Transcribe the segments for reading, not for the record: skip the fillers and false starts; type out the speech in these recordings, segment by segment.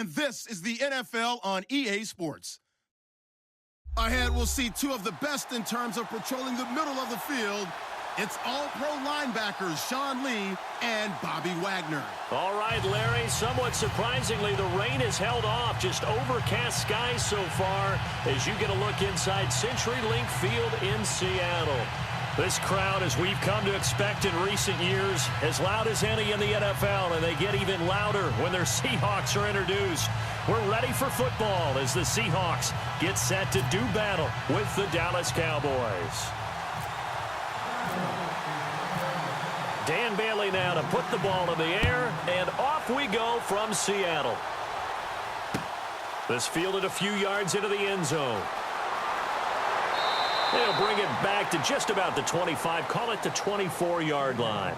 and this is the NFL on EA Sports. Ahead, we'll see two of the best in terms of patrolling the middle of the field. It's all-pro linebackers Sean Lee and Bobby Wagner. All right, Larry, somewhat surprisingly, the rain has held off. Just overcast skies so far as you get a look inside CenturyLink Field in Seattle. This crowd, as we've come to expect in recent years, as loud as any in the NFL, and they get even louder when their Seahawks are introduced. We're ready for football as the Seahawks get set to do battle with the Dallas Cowboys. Dan Bailey now to put the ball in the air, and off we go from Seattle. This fielded a few yards into the end zone. They'll bring it back to just about the 25, call it the 24-yard line.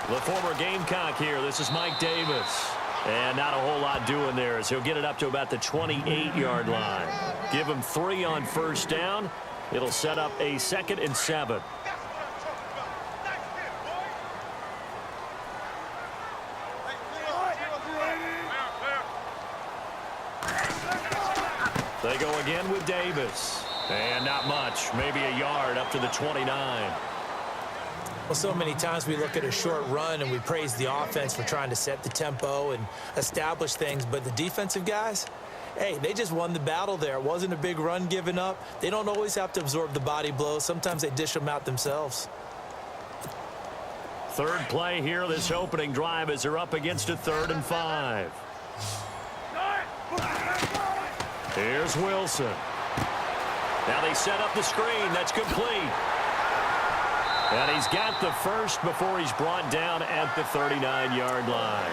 The former Gamecock here. This is Mike Davis. And not a whole lot doing there as he'll get it up to about the 28-yard line. Give him 3 on first down. It'll set up a 2nd and 7. They go again with Davis. And not much. Maybe a yard up to the 29. Well, so many times we look at a short run and we praise the offense for trying to set the tempo and establish things, but the defensive guys, hey, they just won the battle there. It wasn't a big run given up. They don't always have to absorb the body blows. Sometimes they dish them out themselves. Third play here, this opening drive as they're up against a 3rd and 5. Here's Wilson. Now they set up the screen. That's complete. And he's got the first before he's brought down at the 39-yard line.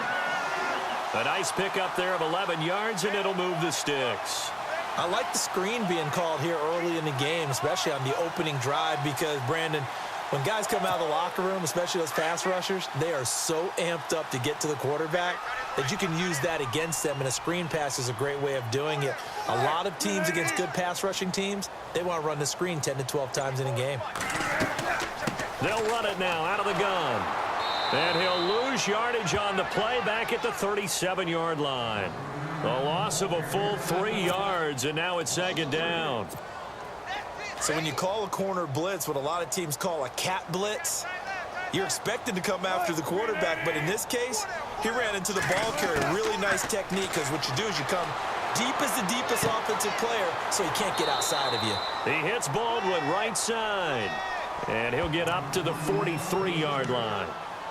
A nice pickup there of 11 yards, and it'll move the sticks. I like the screen being called here early in the game, especially on the opening drive, because, Brandon, when guys come out of the locker room, especially those pass rushers, they are so amped up to get to the quarterback that you can use that against them, and a screen pass is a great way of doing it. A lot of teams against good pass rushing teams, they want to run the screen 10 to 12 times in a game. They'll run it now out of the gun. And he'll lose yardage on the play back at the 37-yard line. A loss of a full 3 yards, and now it's 2nd down. So when you call a corner blitz, what a lot of teams call a cat blitz, you're expected to come after the quarterback, but in this case, he ran into the ball carrier. Really nice technique, because what you do is you come deep as the deepest offensive player, so he can't get outside of you. He hits Baldwin right side. And he'll get up to the 43-yard line.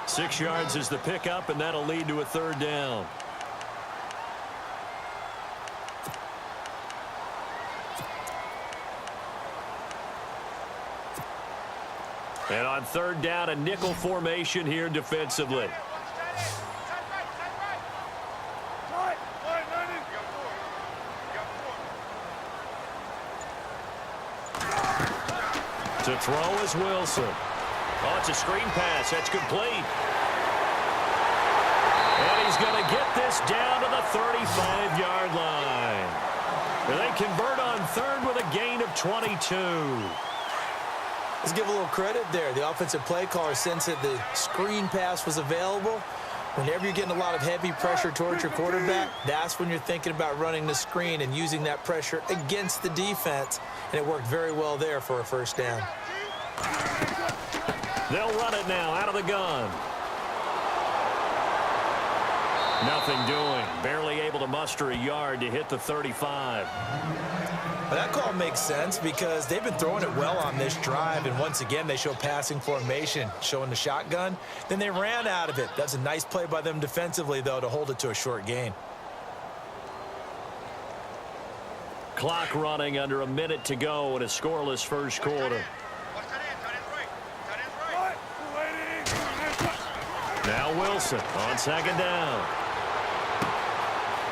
6 yards is the pickup, and that'll lead to a 3rd down. And on 3rd down, a nickel formation here defensively. To throw is Wilson. Oh, it's a screen pass. That's complete. And he's going to get this down to the 35-yard line. And they convert on 3rd with a gain of 22. Let's give a little credit there. The offensive play caller sensed that the screen pass was available. Whenever you're getting a lot of heavy pressure towards your quarterback, that's when you're thinking about running the screen and using that pressure against the defense. And it worked very well there for a 1st down. They'll run it now out of the gun. Nothing doing. Barely able to muster a yard to hit the 35. Well, that call makes sense because they've been throwing it well on this drive, and once again they show passing formation, showing the shotgun. Then they ran out of it. That's a nice play by them defensively, though, to hold it to a short gain. Clock running under a minute to go in a scoreless 1st quarter. Now Wilson on 2nd down.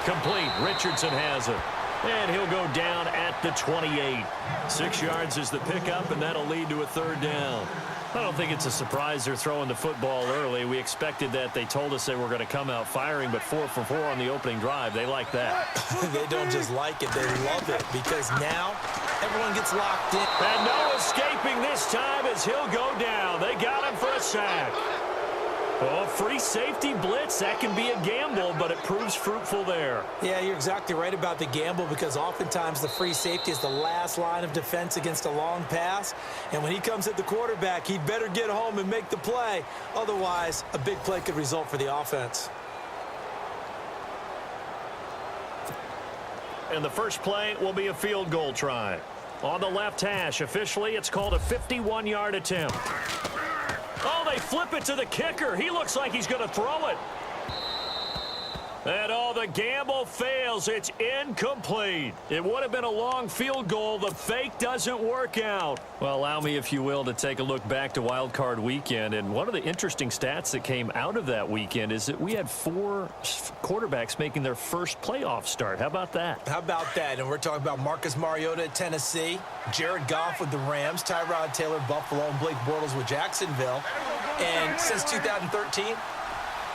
Complete. Richardson has it. And he'll go down at the 28. 6 yards is the pickup, and that'll lead to a third down. I don't think it's a surprise they're throwing the football early. We expected that. They told us they were going to come out firing, but 4 for 4 on the opening drive. They like that. They don't just like it. They love it because now everyone gets locked in. And no escaping this time as he'll go down. They got him for a sack. Oh, free safety blitz. That can be a gamble, but it proves fruitful there. Yeah, you're exactly right about the gamble because oftentimes the free safety is the last line of defense against a long pass. And when he comes at the quarterback, he'd better get home and make the play. Otherwise, a big play could result for the offense. And the first play will be a field goal try. On the left hash, officially, it's called a 51-yard attempt. Oh, they flip it to the kicker. He looks like he's going to throw it. And the gamble fails. It's incomplete. It would have been a long field goal. The fake doesn't work out. Well, allow me, if you will, to take a look back to Wild Card Weekend. And one of the interesting stats that came out of that weekend is that we had 4 quarterbacks making their first playoff start. How about that? How about that? And we're talking about Marcus Mariota at Tennessee, Jared Goff with the Rams, Tyrod Taylor, Buffalo, and Blake Bortles with Jacksonville. And since 2013,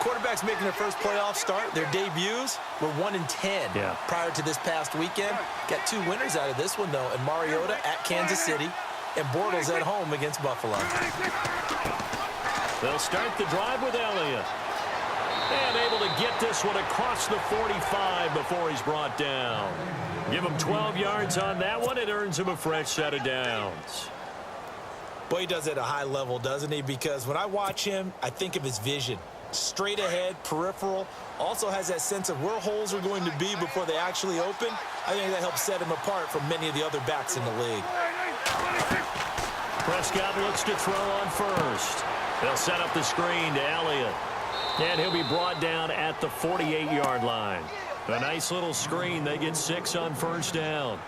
quarterbacks making their first playoff start, their debuts were 1-10 prior to this past weekend. Got 2 winners out of this one, though, and Mariota at Kansas City and Bortles at home against Buffalo. They'll start the drive with Elliott. And able to get this one across the 45 before he's brought down. Give him 12 yards on that one. It earns him a fresh set of downs. Boy, he does it at a high level, doesn't he? Because when I watch him, I think of his vision. Straight ahead, peripheral, also has that sense of where holes are going to be before they actually open. I think that helps set him apart from many of the other backs in the league. Prescott looks to throw on first. They'll set up the screen to Elliott. And he'll be brought down at the 48-yard line. A nice little screen. They get 6 on first down.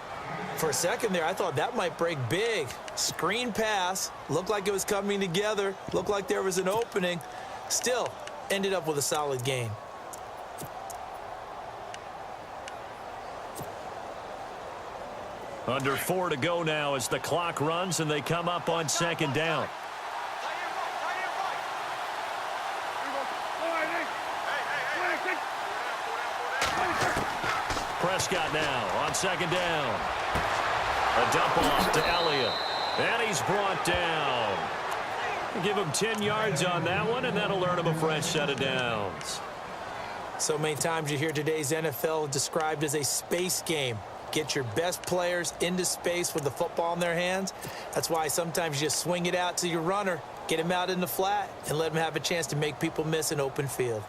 For a second there, I thought that might break big. Screen pass. Looked like it was coming together. Looked like there was an opening. Still, ended up with a solid gain. Under 4 to go now as the clock runs and they come up on second down. Prescott now on second down. A dump off to Elliott. And he's brought down. Give him 10 yards on that one, and that'll earn him a fresh set of downs. So many times you hear today's NFL described as a space game. Get your best players into space with the football in their hands. That's why sometimes you just swing it out to your runner, get him out in the flat, and let him have a chance to make people miss an open field.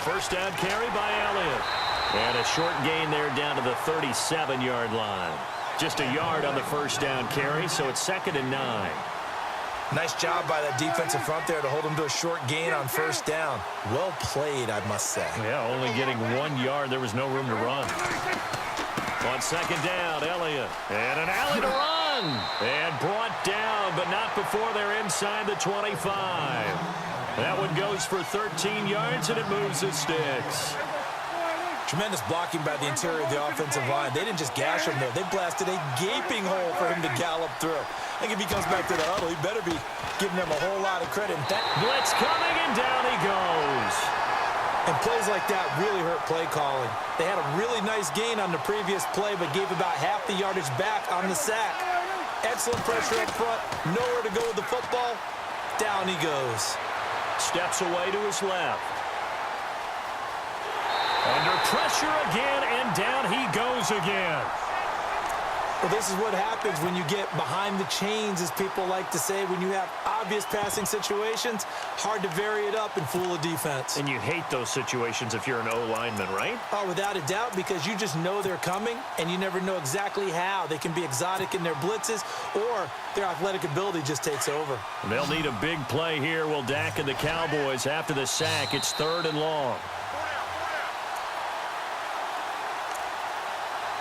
First down carry by Elliott. And a short gain there down to the 37-yard line. Just a yard on the first down carry, so it's 2nd and 9. Nice job by that defensive front there to hold him to a short gain on first down. Well played, I must say. Yeah, only getting 1 yard. There was no room to run. On second down, Elliott. And an alley to run. And brought down, but not before they're inside the 25. That one goes for 13 yards, and it moves the sticks. Tremendous blocking by the interior of the offensive line. They didn't just gash him there. They blasted a gaping hole for him to gallop through. I think if he comes back to the huddle, he better be giving them a whole lot of credit. Blitz coming, and down he goes. And plays like that really hurt play calling. They had a really nice gain on the previous play, but gave about half the yardage back on the sack. Excellent pressure up front. Nowhere to go with the football. Down he goes. Steps away to his left. Under pressure again, and down he goes again. Well, this is what happens when you get behind the chains, as people like to say. When you have obvious passing situations, hard to vary it up and fool a defense. And you hate those situations if you're an O-lineman, right? Oh, without a doubt, because you just know they're coming, and you never know exactly how. They can be exotic in their blitzes, or their athletic ability just takes over. They'll need a big play here. Will Dak and the Cowboys after the sack. It's 3rd and long.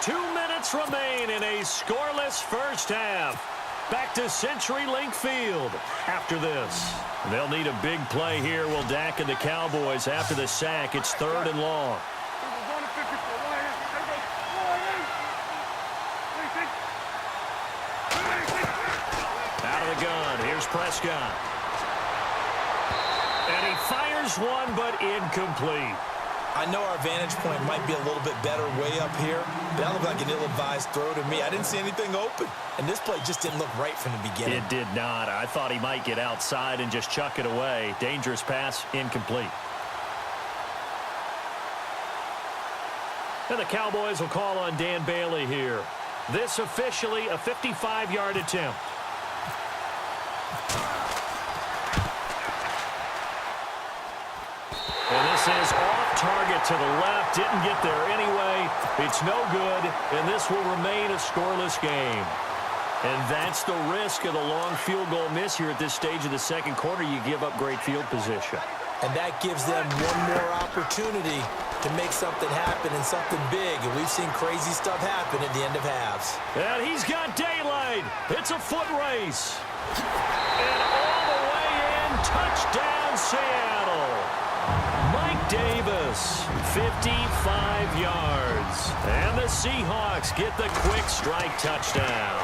2 minutes remain in a scoreless first half. Back to CenturyLink Field after this. They'll need a big play here. Will Dak and the Cowboys after the sack. It's 3rd and long. Out of the gun. Here's Prescott. And he fires one, but incomplete. I know our vantage point might be a little bit better way up here, but that looked like an ill-advised throw to me. I didn't see anything open, and this play just didn't look right from the beginning. It did not. I thought he might get outside and just chuck it away. Dangerous pass, incomplete. And the Cowboys will call on Dan Bailey here. This officially a 55-yard attempt. And this is off target to the left. Didn't get there anyway. It's no good, and this will remain a scoreless game. And that's the risk of the long field goal miss here at this stage of the second quarter. You give up great field position. And that gives them one more opportunity to make something happen and something big. And we've seen crazy stuff happen at the end of halves. And he's got daylight. It's a foot race. And all the way in, touchdown Seattle. Mike Davis, 55 yards. And the Seahawks get the quick strike touchdown.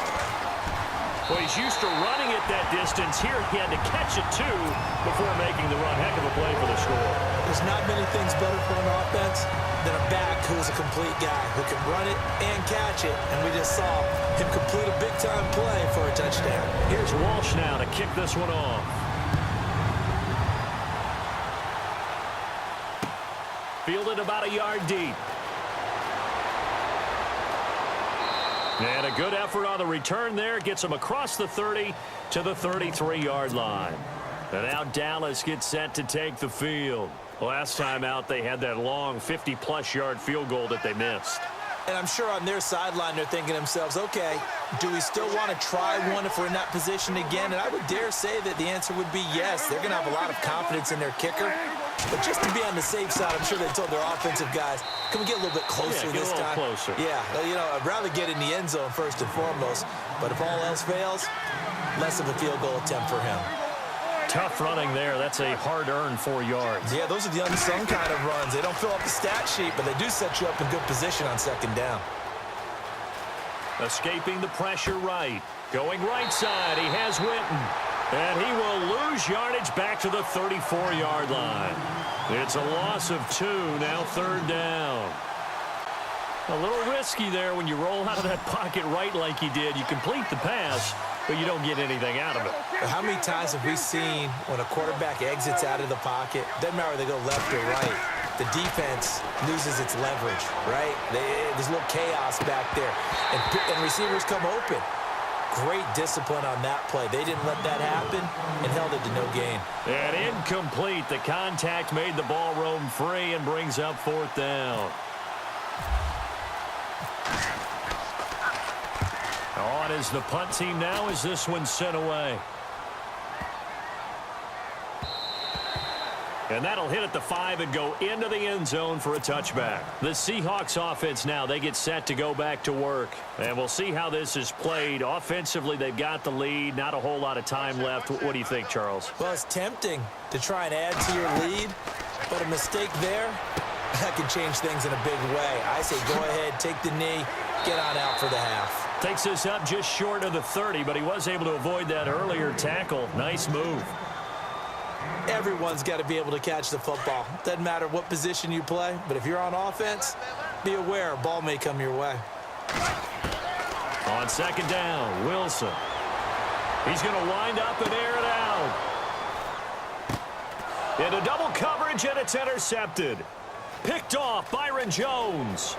Well, he's used to running it that distance. Here he had to catch it, too, before making the run. Heck of a play for the score. There's not many things better for an offense than a back who's a complete guy who can run it and catch it. And we just saw him complete a big-time play for a touchdown. Here's Walsh now to kick this one off. Fielded about a yard deep. And a good effort on the return there. Gets him across the 30 to the 33-yard line. And now Dallas gets set to take the field. Last time out, they had that long 50-plus yard field goal that they missed. And I'm sure on their sideline, they're thinking to themselves, okay, do we still want to try one if we're in that position again? And I would dare say that the answer would be yes. They're going to have a lot of confidence in their kicker. But just to be on the safe side, I'm sure they told their offensive guys, can we get a little bit closer this time? Closer. Yeah, you know, I'd rather get in the end zone first and foremost. But if all else fails, less of a field goal attempt for him. Tough running there. That's a hard-earned 4 yards. Yeah, those are the unsung kind of runs. They don't fill up the stat sheet, but they do set you up in good position on second down. Escaping the pressure right. Going right side. He has Witten. And he will lose yardage back to the 34-yard line. It's a loss of 2. Now 3rd down. A little risky there when you roll out of that pocket right like he did. You complete the pass, but you don't get anything out of it. How many times have we seen when a quarterback exits out of the pocket, doesn't matter whether they go left or right, the defense loses its leverage, right? There's a little chaos back there, and receivers come open. Great discipline on that play. They didn't let that happen and held it to no gain. And incomplete. The contact made the ball roam free and brings up 4th down. On is the punt team now as this one's sent away. And that'll hit at the 5 and go into the end zone for a touchback. The Seahawks offense now, they get set to go back to work. And we'll see how this is played. Offensively, they've got the lead. Not a whole lot of time left. What do you think, Charles? Well, it's tempting to try and add to your lead, but a mistake there, that can change things in a big way. I say go ahead, take the knee, get on out for the half. Takes this up just short of the 30, but he was able to avoid that earlier tackle. Nice move. Everyone's got to be able to catch the football. Doesn't matter what position you play, but if you're on offense, be aware a ball may come your way. On 2nd down, Wilson. He's going to wind up and air it out. Into double coverage, and it's intercepted. Picked off Byron Jones.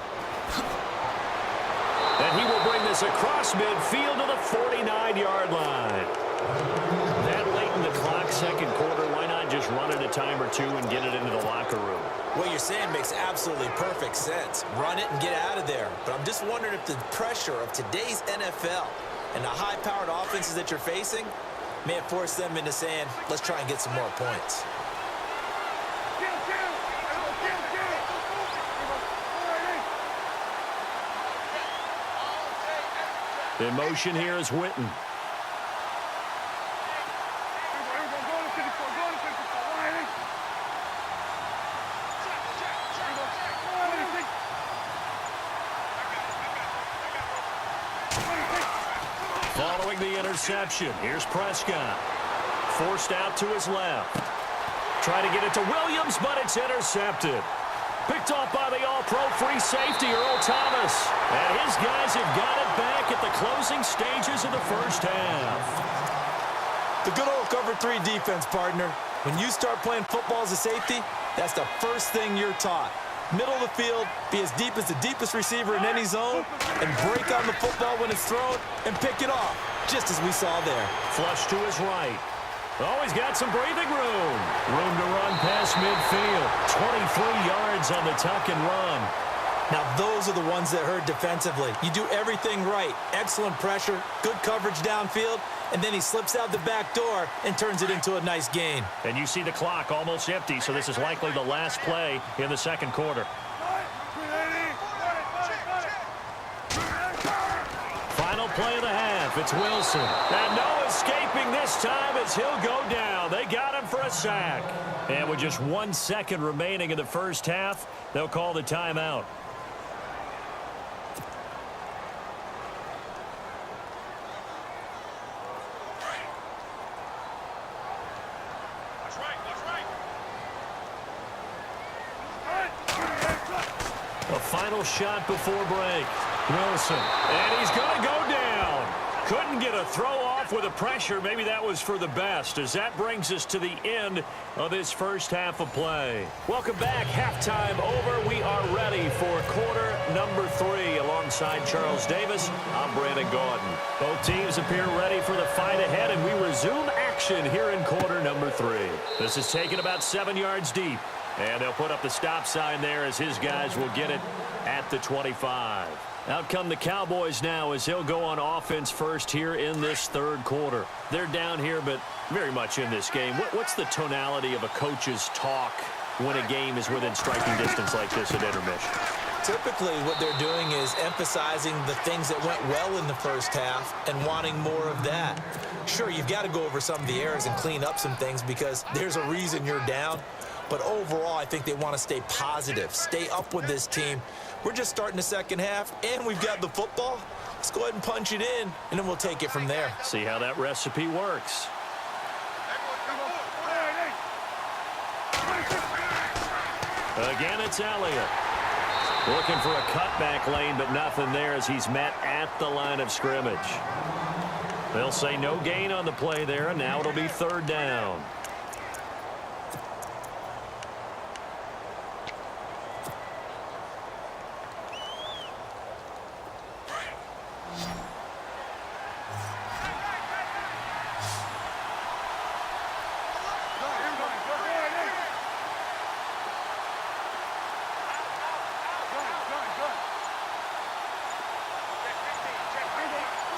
And he will bring this across midfield to the 49-yard line. That late in the clock, second quarter, why not just run it a time or two and get it into the locker room? What you're saying makes absolutely perfect sense. Run it and get out of there. But I'm just wondering if the pressure of today's NFL and the high-powered offenses that you're facing may have forced them into saying, let's try and get some more points. In motion here is Witten. Following the interception, here's Prescott. Forced out to his left. Try to get it to Williams, but it's intercepted. Picked off by the all-pro free safety, Earl Thomas. And his guys have got it back at the closing stages of the first half. The good old cover 3 defense, partner. When you start playing football as a safety, that's the first thing you're taught. Middle of the field, be as deep as the deepest receiver in any zone, and break on the football when it's thrown and pick it off, just as we saw there. Flush to his right. Oh, he's got some breathing room. Room to run past midfield. 23 yards on the tuck and run. Now, those are the ones that hurt defensively. You do everything right. Excellent pressure, good coverage downfield, and then he slips out the back door and turns it into a nice gain. And you see the clock almost empty, so this is likely the last play in the second quarter. Final play of the half. It's Wilson. And no escaping this time as he'll go down. They got him for a sack. And with just 1 second remaining in the first half, they'll call the timeout. A final shot before break. Wilson. And he's going to go down. Couldn't get a throw off with the pressure. Maybe that was for the best, as that brings us to the end of this first half of play. Welcome back. Halftime over. We are ready for quarter number 3. Alongside Charles Davis, I'm Brandon Gordon. Both teams appear ready for the fight ahead, and we resume action here in quarter number 3. This is taken about 7 yards deep. And they'll put up the stop sign there as his guys will get it at the 25. Out come the Cowboys now as they'll go on offense first here in this third quarter. They're down here, but very much in this game. What's the tonality of a coach's talk when a game is within striking distance like this at intermission? Typically, what they're doing is emphasizing the things that went well in the first half and wanting more of that. Sure, you've got to go over some of the errors and clean up some things because there's a reason you're down. But overall, I think they want to stay positive, stay up with this team. We're just starting the second half, and we've got the football. Let's go ahead and punch it in, and then we'll take it from there. See how that recipe works. Again, it's Elliott. Looking for a cutback lane, but nothing there as he's met at the line of scrimmage. They'll say no gain on the play there, and now it'll be third down.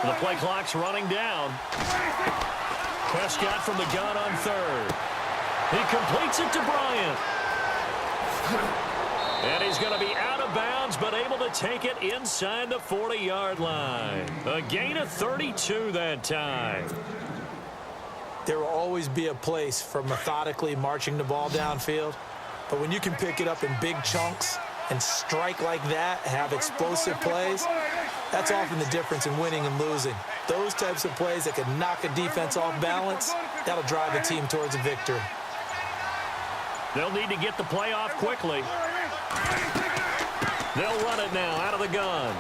The play clock's running down. Prescott from the gun on third. He completes it to Bryant. And he's going to be out of bounds, but able to take it inside the 40-yard line. A gain of 32 that time. There will always be a place for methodically marching the ball downfield. But when you can pick it up in big chunks and strike like that, have explosive plays, that's often the difference in winning and losing. Those types of plays that can knock a defense off balance, that'll drive a team towards a victory. They'll need to get the play off quickly. They'll run it now out of the gun.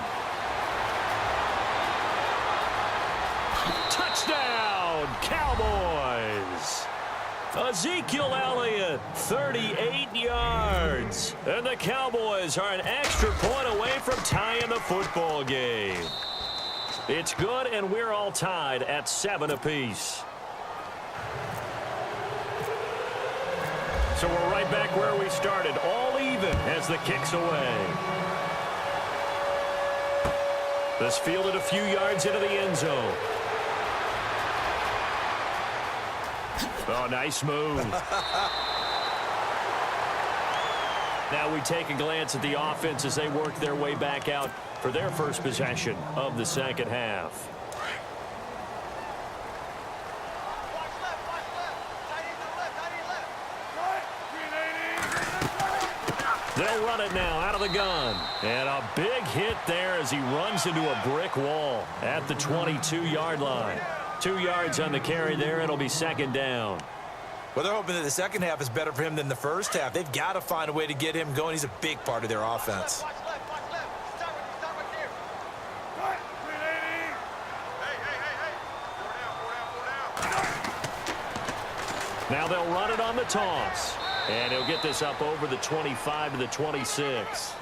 Touchdown, Cowboys! Ezekiel Elliott, 38 yards. And the Cowboys are an extra point away from tying the football game. It's good, and we're all tied at 7 apiece. So we're right back where we started, all even as the kick's away. This fielded a few yards into the end zone. Oh, nice move. Now we take a glance at the offense as they work their way back out for their first possession of the second half. They'll run it now out of the gun. And a big hit there as he runs into a brick wall at the 22-yard line. 2 yards on the carry there. It'll be second down. Well, they're hoping that the second half is better for him than the first half. They've got to find a way to get him going. He's a big part of their offense. Now they'll run it on the toss. And he'll get this up over the 25 to the 26.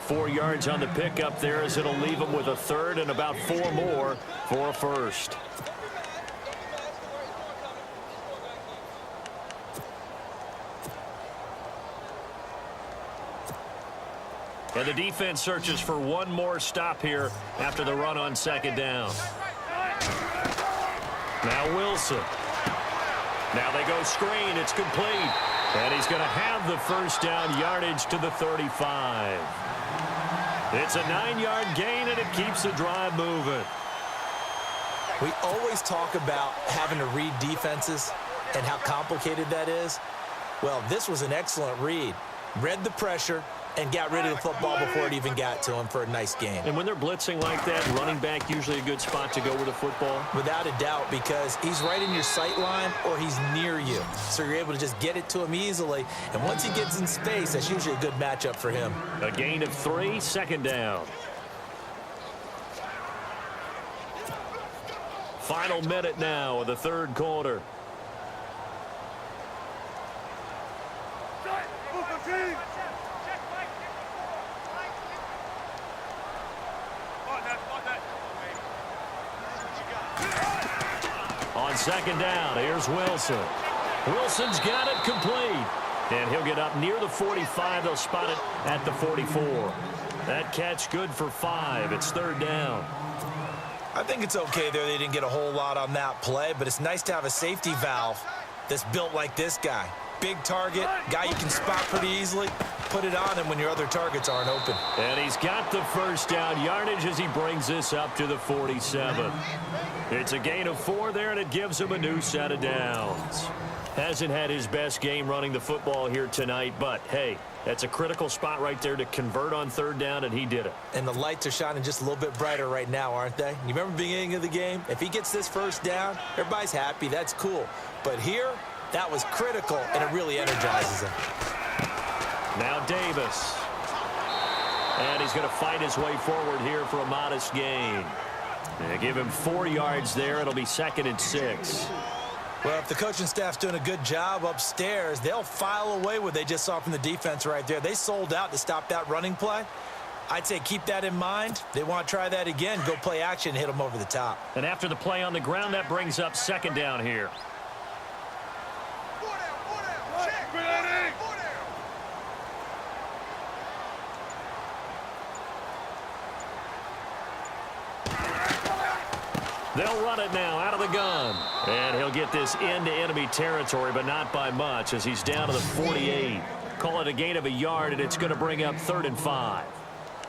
4 yards on the pickup there as it'll leave him with a third and about 4 more for a first. And the defense searches for one more stop here after the run on second down. Now Wilson. Now they go screen. It's complete. And he's going to have the first down yardage to the 35. It's a 9-yard gain, and it keeps the drive moving. We always talk about having to read defenses and how complicated that is. Well, this was an excellent read. Read the pressure and got rid of the football before it even got to him for a nice gain. And when they're blitzing like that, running back usually a good spot to go with the football? Without a doubt, because he's right in your sight line or he's near you. So you're able to just get it to him easily. And once he gets in space, that's usually a good matchup for him. A gain of 3, second down. Final minute now of the third quarter. On second down, here's Wilson. Wilson's got it complete. And he'll get up near the 45. They'll spot it at the 44. That catch good for 5. It's third down. I think it's okay there. They didn't get a whole lot on that play, but it's nice to have a safety valve that's built like this guy. Big target, guy you can spot pretty easily. Put it on him when your other targets aren't open. And he's got the first down yardage as he brings this up to the 47. It's a gain of 4 there, and it gives him a new set of downs. Hasn't had his best game running the football here tonight, but, hey, that's a critical spot right there to convert on third down, and he did it. And the lights are shining just a little bit brighter right now, aren't they? You remember the beginning of the game? If he gets this first down, everybody's happy. That's cool. But here, that was critical, and it really energizes him. Now Davis. And he's going to fight his way forward here for a modest gain. They give him 4 yards there. It'll be second and 6. Well, if the coaching staff's doing a good job upstairs, they'll file away what they just saw from the defense right there. They sold out to stop that running play. I'd say keep that in mind. They want to try that again. Go play action, hit them over the top. And after the play on the ground, that brings up second down here. They'll run it now out of the gun. And he'll get this into enemy territory, but not by much as he's down to the 48. Call it a gain of a yard, and it's going to bring up 3rd and 5.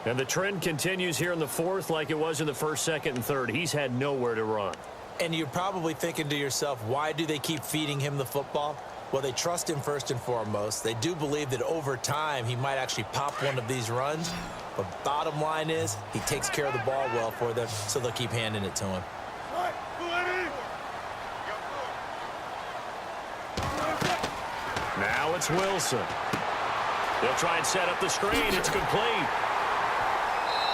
And the trend continues here in the fourth like it was in the first, second, and third. He's had nowhere to run. And you're probably thinking to yourself, why do they keep feeding him the football? Well, they trust him first and foremost. They do believe that over time he might actually pop one of these runs. But bottom line is he takes care of the ball well for them, so they'll keep handing it to him. Now it's Wilson. They'll try and set up the screen. It's complete.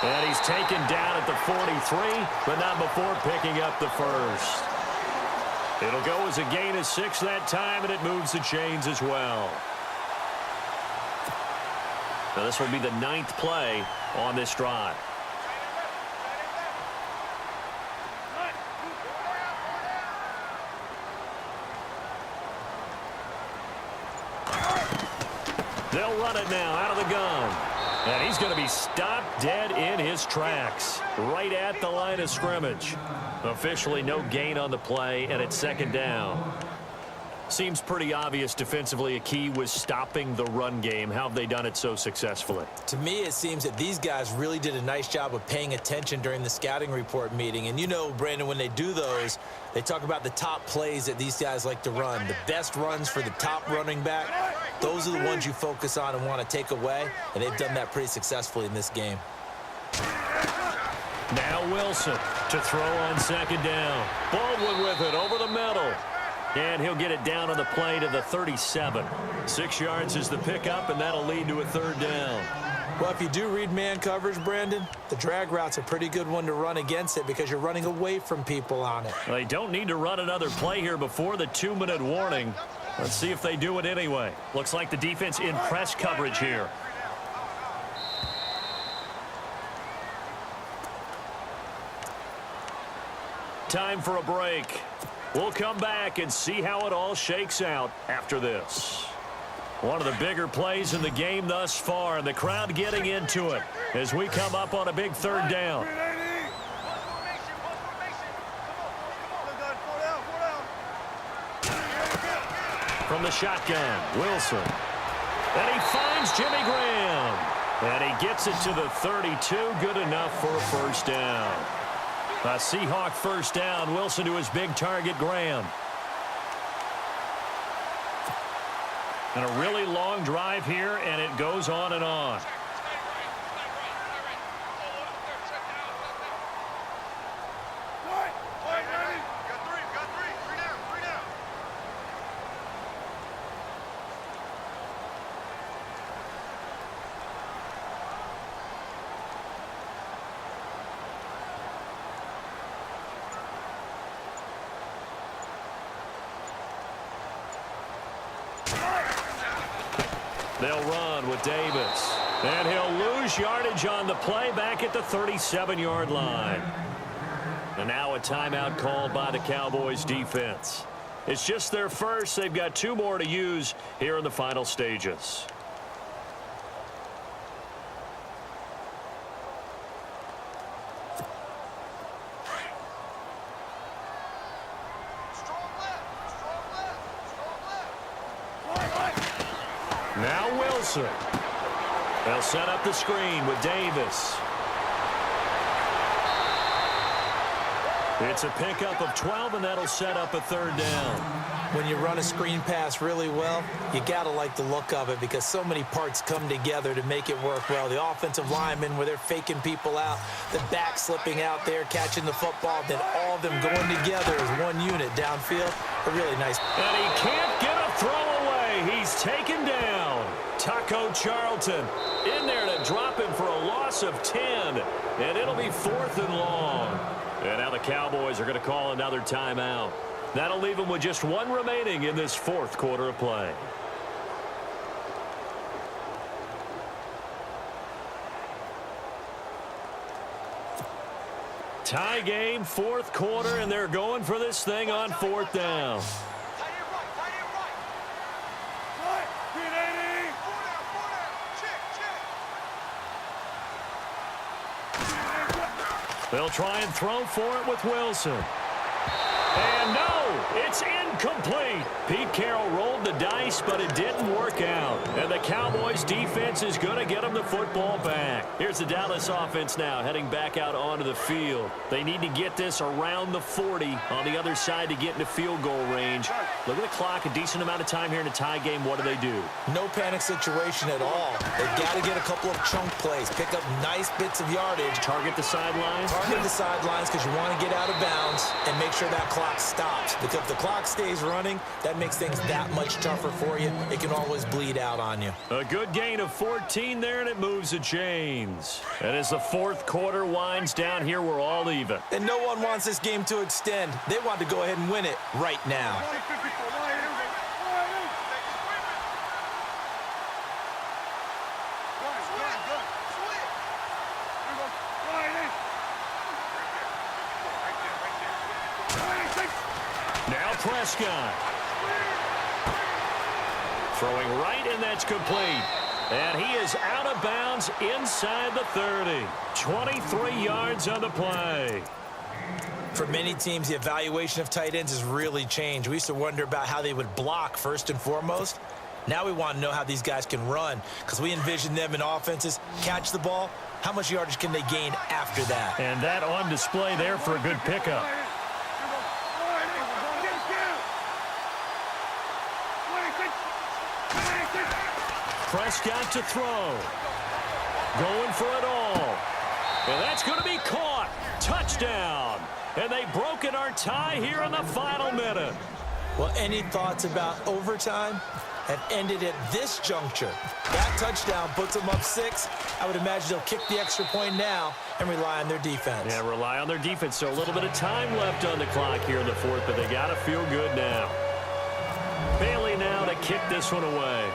And he's taken down at the 43, but not before picking up the first. It'll go as a gain of 6 that time, and it moves the chains as well. Now this will be the 9th play on this drive. They'll run it now out of the gun. And he's going to be stopped dead in his tracks right at the line of scrimmage. Officially no gain on the play, and it's second down. Seems pretty obvious defensively a key was stopping the run game. How have they done it so successfully? To me, it seems that these guys really did a nice job of paying attention during the scouting report meeting. And you know, Brandon, when they do those, they talk about the top plays that these guys like to run. The best runs for the top running back, those are the ones you focus on and want to take away. And they've done that pretty successfully in this game. Now Wilson to throw on second down. Baldwin with it over the middle. And he'll get it down on the play to the 37. 6 yards is the pickup, and that'll lead to a third down. Well, if you do read man coverage, Brandon, the drag route's a pretty good one to run against it because you're running away from people on it. They don't need to run another play here before the 2-minute warning. Let's see if they do it anyway. Looks like the defense in press coverage here. Time for a break. We'll come back and see how it all shakes out after this. One of the bigger plays in the game thus far, and the crowd getting into it as we come up on a big third down. From the shotgun, Wilson. And he finds Jimmy Graham. And he gets it to the 32, good enough for a first down. A Seahawk first down. Wilson to his big target, Graham. And a really long drive here, and it goes on and on. They'll run with Davis. And he'll lose yardage on the play back at the 37-yard line. And now a timeout called by the Cowboys defense. It's just their first. They've got 2 more to use here in the final stages. Now Wilson. They'll set up the screen with Davis. It's a pickup of 12, and that'll set up a third down. When you run a screen pass really well, you got to like the look of it because so many parts come together to make it work well. The offensive linemen, where they're faking people out, the back slipping out there, catching the football, then all of them going together as one unit downfield. A really nice. And he can't get a throw away. He's taken down. Taco Charlton in there to drop him for a loss of 10. And it'll be 4th and long. And now the Cowboys are going to call another timeout. That'll leave them with just 1 remaining in this 4th quarter of play. Tie game, 4th quarter, and they're going for this thing on 4th down. They'll try and throw for it with Wilson. And no, it's incomplete. Pete Carroll rolled the dice, but it didn't work out. And the Cowboys defense is going to get them the football back. Here's the Dallas offense now heading back out onto the field. They need to get this around the 40 on the other side to get into field goal range. Look at the clock, a decent amount of time here in a tie game. What do? No panic situation at all. They've got to get a couple of chunk plays, pick up nice bits of yardage. Target the sidelines? Target the sidelines because you want to get out of bounds and make sure that clock stops. Because if the clock stays running, that makes things that much tougher for you. It can always bleed out on you. A good gain of 14 there, and it moves the chains. And as the 4th quarter winds down here, we're all even. And no one wants this game to extend. They want to go ahead and win it right now. Now Prescott. Throwing right, and that's complete. And he is out of bounds inside the 30. 23 yards on the play. For many teams, the evaluation of tight ends has really changed. We used to wonder about how they would block first and foremost. Now we want to know how these guys can run, because we envision them in offenses catch the ball. How much yardage can they gain after that? And that on display there for a good pickup. Prescott to throw. Going for it all. And that's going to be caught. Touchdown. And they've broken our tie here in the final minute. Well, any thoughts about overtime have ended at this juncture? That touchdown puts them up 6. I would imagine they'll kick the extra point now and rely on their defense. Yeah, rely on their defense. So a little bit of time left on the clock here in the fourth, but they got to feel good now. Bailey now to kick this one away.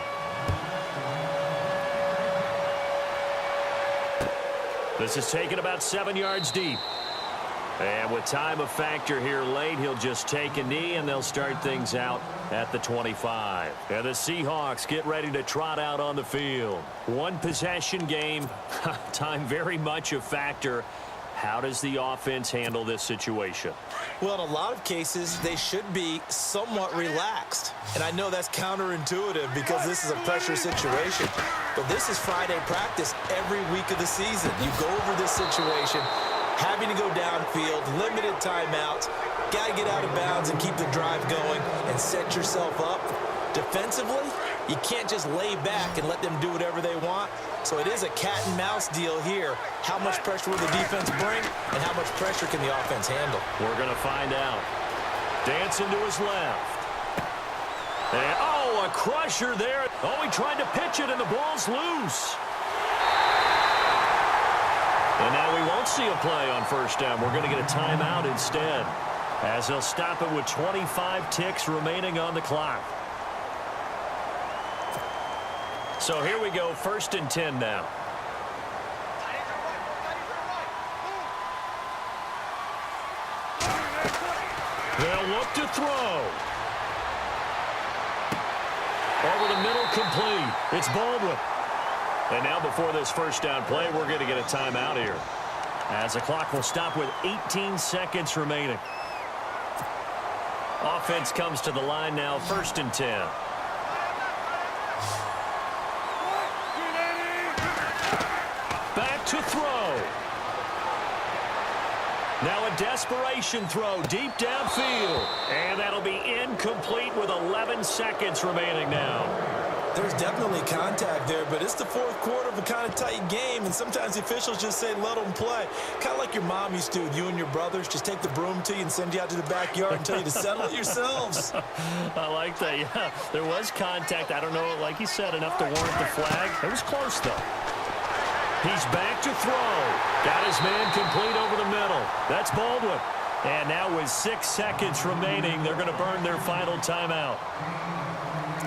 This is taken about 7 yards deep. And with time a factor here late, he'll just take a knee, and they'll start things out at the 25. And the Seahawks get ready to trot out on the field. One possession game. Time very much a factor. How does the offense handle this situation? Well, in a lot of cases, they should be somewhat relaxed. And I know that's counterintuitive because this is a pressure situation. But this is Friday practice every week of the season. You go over this situation, having to go downfield, limited timeouts, got to get out of bounds and keep the drive going and set yourself up. Defensively, you can't just lay back and let them do whatever they want. So it is a cat and mouse deal here. How much pressure will the defense bring and how much pressure can the offense handle? We're going to find out. Dancing to his left. And, oh, a crusher there. Oh, he tried to pitch it, and the ball's loose. And now we won't see a play on first down. We're going to get a timeout instead, as they'll stop it with 25 ticks remaining on the clock. So here we go, 1st and 10 now. They'll look to throw. Over the middle, complete. It's Baldwin. And now before this first down play, we're going to get a timeout here, as the clock will stop with 18 seconds remaining. Offense comes to the line now, 1st and 10. Back to throw. Now a desperation throw deep downfield. And that'll be incomplete with 11 seconds remaining now. There's definitely contact there, but it's the fourth quarter of a kind of tight game, and sometimes the officials just say, let them play. Kind of like your mom used to with you and your brothers. Just take the broom to you and send you out to the backyard and tell you to settle it yourselves. I like that, yeah. There was contact. I don't know, like you said, enough to warrant the flag. It was close, though. He's back to throw. Got his man complete over the middle. That's Baldwin. And now with 6 seconds remaining, they're going to burn their final timeout.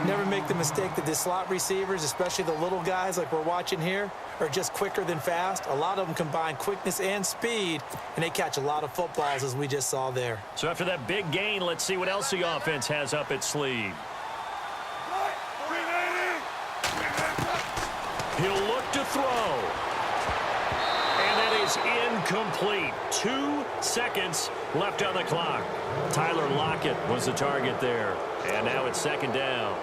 Never make the mistake that the slot receivers, especially the little guys like we're watching here, are just quicker than fast. A lot of them combine quickness and speed, and they catch a lot of footballs, as we just saw there. So after that big gain, let's see what else the offense has up its sleeve. He'll look to throw. And that is incomplete. 2 seconds left on the clock. Tyler Lockett was the target there. And now it's 2nd down.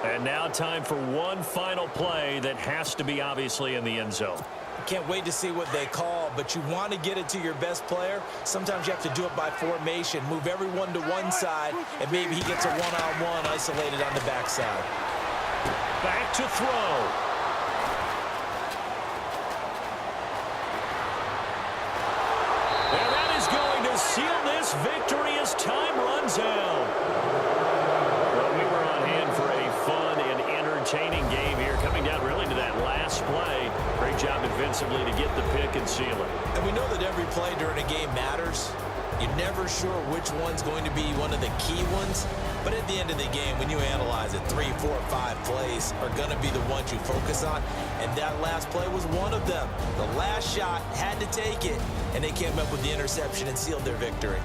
And now time for one final play that has to be obviously in the end zone. I can't wait to see what they call, but you want to get it to your best player. Sometimes you have to do it by formation. Move everyone to one side, and maybe he gets a one-on-one isolated on the backside. Back to throw. And that is going to seal this victory as time runs out. Well, we were on hand for a fun and entertaining game here, coming down really to that last play. Great job defensively to get the pick and seal it. And we know that every play during a game matters. You're never sure which one's going to be one of the key ones. But at the end of the game, when you analyze it, 3, 4, 5 plays are going to be the ones you focus on. And that last play was one of them. The last shot had to take it, and they came up with the interception and sealed their victory.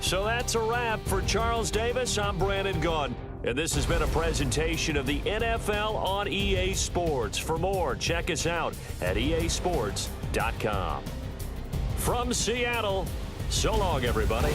So that's a wrap for Charles Davis. I'm Brandon Gaudin. And this has been a presentation of the NFL on EA Sports. For more, check us out at easports.com. From Seattle, so long, everybody.